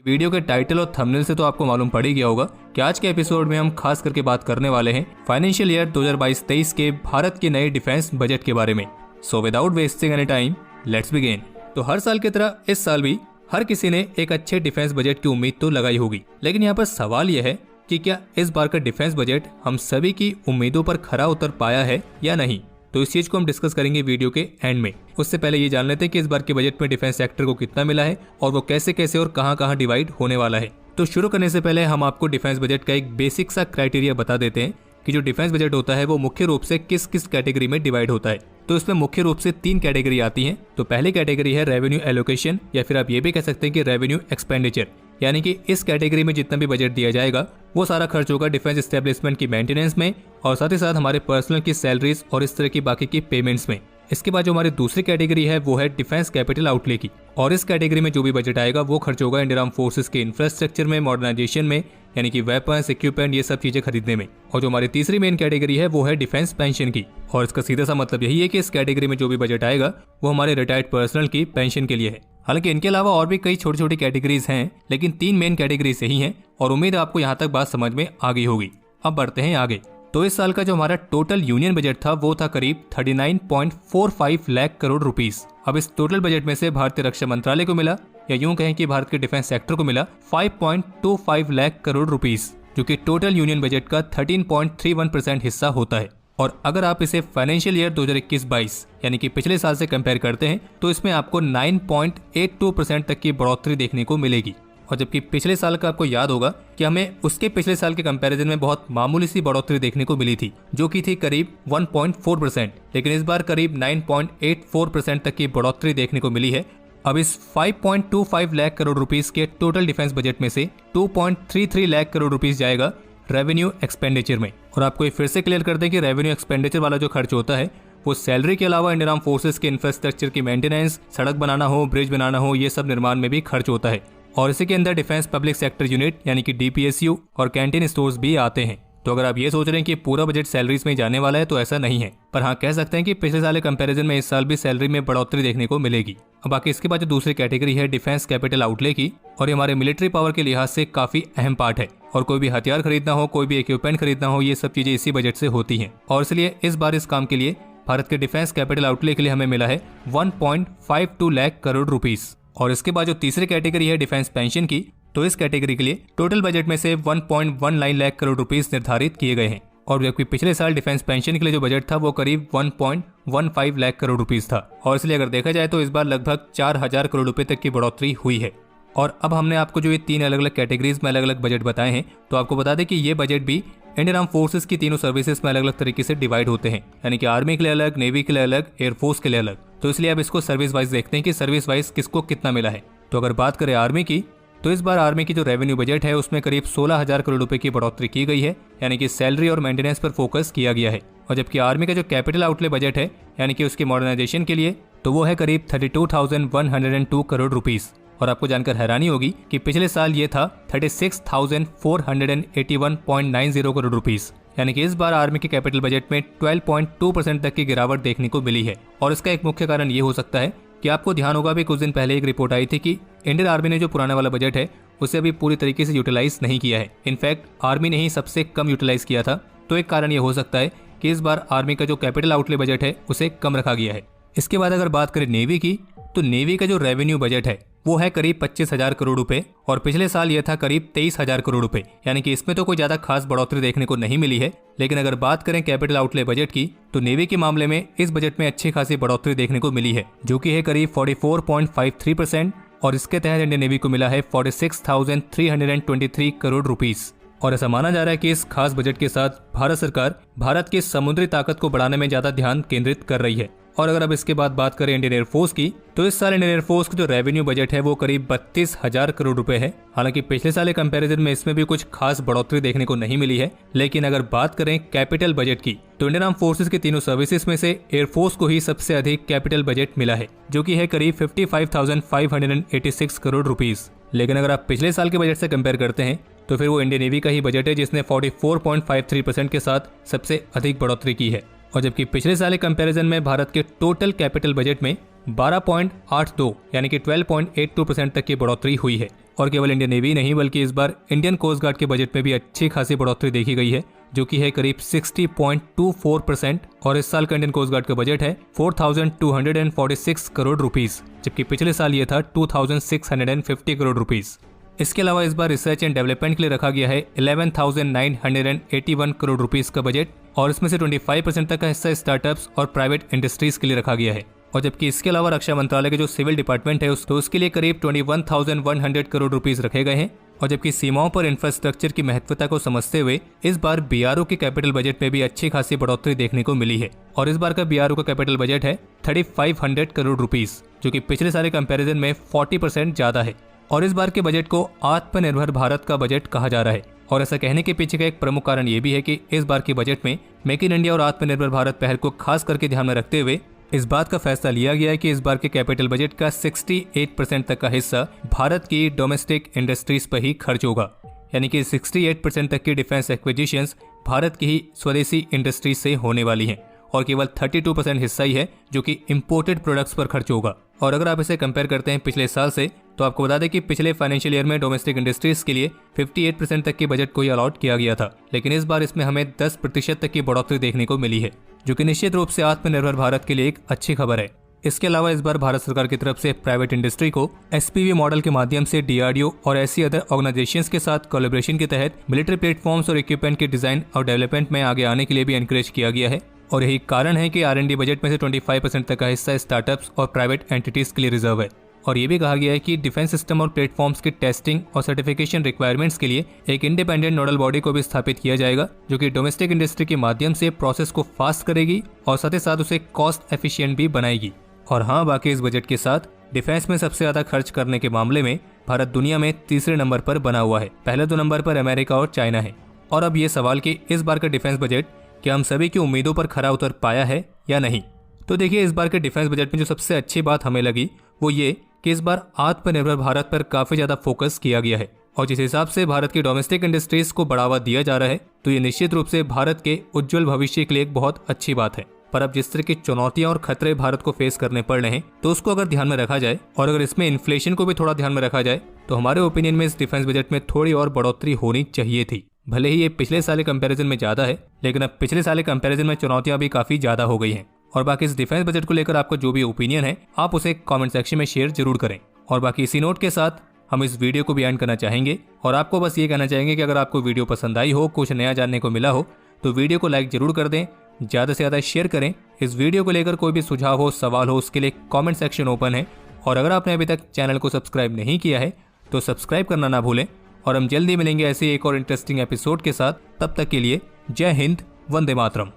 Video के title और thumbnail से तो आपको मालूम पड़ ही गया होगा कि आज के एपिसोड में हम खास करके बात करने वाले हैं फाइनेंशियल ईयर 2022-23 के भारत के नए डिफेंस बजट के बारे में। So without wasting any time let's begin. तो हर साल की तरह इस साल भी हर किसी ने एक अच्छे डिफेंस बजट की उम्मीद तो लगाई होगी, लेकिन यहाँ पर सवाल यह है कि क्या इस बार का डिफेंस बजट हम सभी की उम्मीदों पर खरा उतर पाया है या नहीं। तो इस चीज को हम डिस्कस करेंगे वीडियो के एंड में। उससे पहले ये जान लेते हैं कि इस बार के बजट में डिफेंस सेक्टर को कितना मिला है और वो कैसे कैसे और कहां कहां डिवाइड होने वाला है। तो शुरू करने से पहले हम आपको डिफेंस बजट का एक बेसिक सा क्राइटेरिया बता देते हैं कि जो डिफेंस बजट होता है वो मुख्य रूप से किस किस कैटेगरी में डिवाइड होता है। तो इसमें मुख्य रूप से 3 कैटेगरी आती हैं। तो पहली कैटेगरी है रेवेन्यू एलोकेशन, या फिर आप ये भी कह सकते हैं कि रेवेन्यू एक्सपेंडिचर, यानी कि इस कैटेगरी में जितना भी बजट दिया जाएगा वो सारा खर्च होगा डिफेंस एस्टेब्लिशमेंट की मेंटेनेंस में और साथ ही साथ हमारे पर्सनल की सैलरीज और इस तरह की बाकी की पेमेंट्स में। इसके बाद जो हमारी दूसरी कैटेगरी है वो है डिफेंस कैपिटल आउटले की, और इस कैटेगरी में जो भी बजट आएगा वो खर्च होगा इंडियन आर्म फोर्सेस के इंफ्रास्ट्रक्चर में, मॉडर्नाइजेशन में, यानी कि वेपन्स, इक्विपमेंट, ये सब चीजें खरीदने में। और जो हमारी तीसरी मेन कैटेगरी है वो है डिफेंस पेंशन की, और इसका सीधा सा मतलब यही है कि इस कैटेगरी में जो भी बजट आएगा वो हमारे रिटायर्ड पर्सनल की पेंशन के लिए है। हालांकि इनके अलावा और भी कई छोटी छोटी कैटेगरीज हैं, लेकिन 3 मेन कैटेगरीज यही हैं और उम्मीद है आपको यहाँ तक बात समझ में आ गई होगी। अब बढ़ते हैं आगे। तो इस साल का जो हमारा टोटल यूनियन बजट था वो था करीब 39.45 लाख करोड़ रुपीस। अब इस टोटल बजट में से भारतीय रक्षा मंत्रालय को मिला, या यूं कहें कि भारत के डिफेंस सेक्टर को मिला 5.25 लाख करोड़ रुपीस, जो कि टोटल यूनियन बजट का 13.31% हिस्सा होता है। और अगर आप इसे फाइनेंशियल ईयर 2021-22 यानी कि पिछले साल से कंपेयर करते हैं तो इसमें आपको 9.82% तक की बढ़ोतरी देखने को मिलेगी। और जबकि पिछले साल का आपको याद होगा कि हमें उसके पिछले साल के कंपैरिजन में बहुत मामूली सी बढ़ोतरी देखने को मिली थी, जो कि थी करीब 1.4%, लेकिन इस बार करीब 9.84% तक की बढ़ोतरी देखने को मिली है। अब इस 5.25 लाख करोड़ रुपीस के टोटल डिफेंस बजट में से 2.33 लाख करोड़ रुपीस जाएगा रेवेन्यू एक्सपेंडिचर में। और आपको ये फिर से क्लियर कर दें कि रेवेन्यू एक्सपेंडिचर वाला जो खर्च होता है वो सैलरी के अलावा इंडियन आर्म फोर्सेस के इंफ्रास्ट्रक्चर की मेंटेनेंस, सड़क बनाना हो, ब्रिज बनाना हो, ये सब निर्माण में भी खर्च होता है। और इसी के अंदर डिफेंस पब्लिक सेक्टर यूनिट यानी कि DPSU और कैंटीन स्टोर्स भी आते हैं। तो अगर आप ये सोच रहे हैं कि पूरा बजट सैलरीज में जाने वाला है तो ऐसा नहीं है, पर हाँ कह सकते हैं कि पिछले साल के कंपैरिजन में इस साल भी सैलरी में बढ़ोतरी देखने को मिलेगी। अब बाकी इसके बाद जो दूसरी कैटेगरी है डिफेंस कैपिटल आउटले की, और ये हमारे मिलिट्री पावर के लिहाज से काफी अहम पार्ट है। और कोई भी हथियार खरीदना हो, कोई भी इक्विपमेंट खरीदना हो, ये सब चीजें इसी बजट से होती हैं। और इसलिए इस बार इस काम के लिए भारत के डिफेंस कैपिटल आउटले के लिए हमें मिला है 1.52 लाख करोड़ रुपीस। और इसके बाद जो तीसरी कैटेगरी है डिफेंस पेंशन की, तो इस कैटेगरी के लिए टोटल बजट में से 1.19 लाख करोड़ रुपीस निर्धारित किए गए हैं। और जबकि पिछले साल डिफेंस पेंशन के लिए जो बजट था वो करीब 1.15 लाख करोड़ रुपीस था, और इसलिए अगर देखा जाए तो इस बार लगभग 4000 करोड़ रुपए तक की बढ़ोतरी हुई है। और अब हमने आपको जो ये 3 अलग अलग कैटेगरीज में अलग अलग बजट बताए हैं, तो आपको बता दें कि ये बजट भी इंडियन आर्म फोर्सेस की तीनों सर्विसेज में अलग अलग तरीके से डिवाइड होते हैं, यानी कि आर्मी के लिए अलग, नेवी के लिए अलग, एयरफोर्स के लिए अलग। तो इसलिए अब इसको सर्विस वाइज देखते हैं कि सर्विस वाइज किसको कितना मिला है। तो अगर बात करें आर्मी की, तो इस बार आर्मी की जो रेवेन्यू बजट है उसमें करीब 16000 करोड़ रुपए की बढ़ोतरी की गई है, यानी कि सैलरी और मेंटेनेंस पर फोकस किया गया है। और जबकि आर्मी का जो कैपिटल आउटले बजट है यानी कि उसकी मॉडर्नाइजेशन के लिए, तो वो है करीब 32,102 करोड़ रुपीस। और आपको जानकर हैरानी होगी कि पिछले साल ये था 36,481.90 करोड़ रुपीस, यानी कि इस बार आर्मी के कैपिटल बजट में 12.2% तक की गिरावट देखने को मिली है। और इसका एक मुख्य कारण ये हो सकता है कि आपको ध्यान होगा भी कुछ दिन पहले एक रिपोर्ट आई थी कि इंडियन आर्मी ने जो पुराना वाला बजट है उसे अभी पूरी तरीके से यूटिलाइज नहीं किया है। इनफैक्ट आर्मी ने ही सबसे कम यूटिलाइज किया था। तो एक कारण ये हो सकता है कि इस बार आर्मी का जो कैपिटल आउटले बजट है उसे कम रखा गया है। इसके बाद अगर बात करें नेवी की, तो नेवी का जो रेवेन्यू बजट है वो है करीब 25,000 करोड़ रुपए, और पिछले साल यह था करीब 23,000 करोड़ रुपए, यानी कि इसमें तो कोई ज्यादा खास बढ़ोतरी देखने को नहीं मिली है। लेकिन अगर बात करें कैपिटल आउटले बजट की, तो नेवी के मामले में इस बजट में अच्छी खासी बढ़ोतरी देखने को मिली है, जो कि है करीब 44.53%, और इसके तहत इंडियन नेवी को मिला है 46,323 करोड़ रुपीस। और ऐसा माना जा रहा है कि इस खास बजट के साथ भारत सरकार भारत की समुद्री ताकत को बढ़ाने में ज्यादा ध्यान केंद्रित कर रही है। और अगर अब इसके बाद बात करें इंडियन एयरफोर्स की, तो इस साल इंडियन एयरफोर्स का जो रेवेन्यू बजट है वो करीब 32,000 करोड़ रुपए है। हालांकि पिछले साल के कंपैरिजन में इसमें भी कुछ खास बढ़ोतरी देखने को नहीं मिली है। लेकिन अगर बात करें कैपिटल बजट की, तो इंडियन आर्म फोर्सेस की तीनों सर्विसेज में से एयरफोर्स को ही सबसे अधिक कैपिटल बजट मिला है, जो कि है करीब 55,586 करोड़ रुपीस। लेकिन अगर आप पिछले साल के बजट से कंपेयर करते हैं तो फिर वो इंडियन नेवी का ही बजट है जिसने 44.53% के साथ सबसे अधिक बढ़ोतरी की है। और जबकि पिछले साल के कंपैरिजन में भारत के टोटल कैपिटल बजट में 12.82 यानी कि 12.82% तक की बढ़ोतरी हुई है। और केवल इंडियन नेवी नहीं बल्कि इस बार इंडियन कोस्ट गार्ड के बजट में भी अच्छी खासी बढ़ोतरी देखी गई है, जो कि है करीब 60.24%। और इस साल का इंडियन कोस्ट गार्ड का बजट है 4246 करोड़ रुपीस, जबकि पिछले साल ये था 2650 करोड़ रुपीस। इसके अलावा इस बार रिसर्च एंड डेवलपमेंट के लिए रखा गया है 11,981 करोड़ रुपीस का बजट, और इसमें से 25% तक का हिस्सा स्टार्टअप्स और प्राइवेट इंडस्ट्रीज के लिए रखा गया है। और जबकि इसके अलावा रक्षा मंत्रालय के जो सिविल डिपार्टमेंट है उसके लिए करीब 21,100 करोड़ रुपीस रखे गए हैं। और जबकि सीमाओं पर इंफ्रास्ट्रक्चर की महत्वता को समझते हुए इस बार BRO के कैपिटल बजट में भी अच्छी खासी बढ़ोतरी देखने को मिली है। और इस बार का BRO का कैपिटल बजट है 3,500 करोड़ रुपीस, जो कि पिछले साल के कंपैरिजन में 40% ज्यादा है। और इस बार के बजट को आत्मनिर्भर भारत का बजट कहा जा रहा है। और ऐसा कहने के पीछे का एक प्रमुख कारण ये भी है कि इस बार के बजट में मेक इन इंडिया और आत्मनिर्भर भारत पहल को खास करके ध्यान में रखते हुए इस बात का फैसला लिया गया है कि इस बार के कैपिटल बजट का 68% तक का हिस्सा भारत की डोमेस्टिक इंडस्ट्रीज पर ही खर्च होगा, यानी कि 68% तक की डिफेंस एक्विजिशंस भारत की ही स्वदेशी इंडस्ट्रीज से होने वाली हैं, और केवल 32% हिस्सा ही है जो कि इंपोर्टेड प्रोडक्ट्स पर खर्च होगा। और अगर आप इसे कंपेयर करते हैं पिछले साल से, तो आपको बता दें कि पिछले फाइनेंशियल ईयर में डोमेस्टिक इंडस्ट्रीज के लिए 58% तक के बजट को ही अलॉट किया गया था, लेकिन इस बार इसमें हमें 10% तक की बढ़ोतरी देखने को मिली है, जो कि निश्चित रूप से आत्मनिर्भर भारत के लिए एक अच्छी खबर है। इसके अलावा इस बार भारत सरकार की तरफ से प्राइवेट इंडस्ट्री को SPV मॉडल के माध्यम से DRDO और ऐसी अदर ऑर्गेनाइजेशंस के साथ कोलैबोरेशन के तहत मिलिट्री प्लेटफॉर्म्स और इक्विपमेंट के डिजाइन और डेवलपमेंट में आगे आने के लिए भी एनकरेज किया गया है। और यही कारण है कि R&D बजट में से 25% तक का हिस्सा स्टार्टअप्स और प्राइवेट एंटिटीज के लिए रिजर्व है। और ये भी कहा गया है कि डिफेंस सिस्टम और प्लेटफॉर्म्स की टेस्टिंग और सर्टिफिकेशन रिक्वायरमेंट्स के लिए एक इंडिपेंडेंट नोडल बॉडी को भी स्थापित किया जाएगा, जो कि डोमेस्टिक इंडस्ट्री के माध्यम से प्रोसेस को फास्ट करेगी और साथ ही साथ उसे कॉस्ट एफिशिएंट भी बनाएगी। और हाँ, बाकी इस बजट के साथ डिफेंस में सबसे ज्यादा खर्च करने के मामले में भारत दुनिया में तीसरे नंबर पर बना हुआ है। पहले 2 नंबर पर अमेरिका और चाइना है। और अब ये सवाल कि इस बार का डिफेंस बजट क्या हम सभी की उम्मीदों पर खरा उतर पाया है या नहीं। तो देखिए, इस बार के डिफेंस बजट में जो सबसे अच्छी बात हमें लगी वो ये कि इस बार आत्मनिर्भर भारत पर काफी ज्यादा फोकस किया गया है। और जिस हिसाब से भारत की डोमेस्टिक इंडस्ट्रीज को बढ़ावा दिया जा रहा है, तो ये निश्चित रूप से भारत के उज्जवल भविष्य के लिए एक बहुत अच्छी बात है। पर अब जिस तरह की चुनौतियां और खतरे भारत को फेस करने पड़ रहे हैं, तो उसको अगर ध्यान में रखा जाए और अगर इसमें इन्फ्लेशन को भी थोड़ा ध्यान में रखा जाए, तो हमारे ओपिनियन में इस डिफेंस बजट में थोड़ी और बढ़ोतरी होनी चाहिए थी। भले ही ये पिछले साल के कंपैरिजन में ज्यादा है, लेकिन अब पिछले साल के कंपैरिजन में चुनौतियां भी काफी ज्यादा हो गई हैं। और बाकी इस डिफेंस बजट को लेकर आपका जो भी ओपिनियन है, आप उसे कमेंट सेक्शन में शेयर जरूर करें। और बाकी इसी नोट के साथ हम इस वीडियो को भी एंड करना चाहेंगे और आपको बस ये कहना चाहेंगे कि अगर आपको वीडियो पसंद आई हो, कुछ नया जानने को मिला हो, तो वीडियो को लाइक जरूर कर दें, ज्यादा से ज्यादा शेयर करें। इस वीडियो को लेकर कोई भी सुझाव हो, सवाल हो, उसके लिए कमेंट सेक्शन ओपन है। और अगर आपने अभी तक चैनल को सब्सक्राइब नहीं किया है तो सब्सक्राइब करना ना भूलें। और हम जल्दी मिलेंगे ऐसे एक और इंटरेस्टिंग एपिसोड के साथ। तब तक के लिए जय हिंद, वंदे मातरम।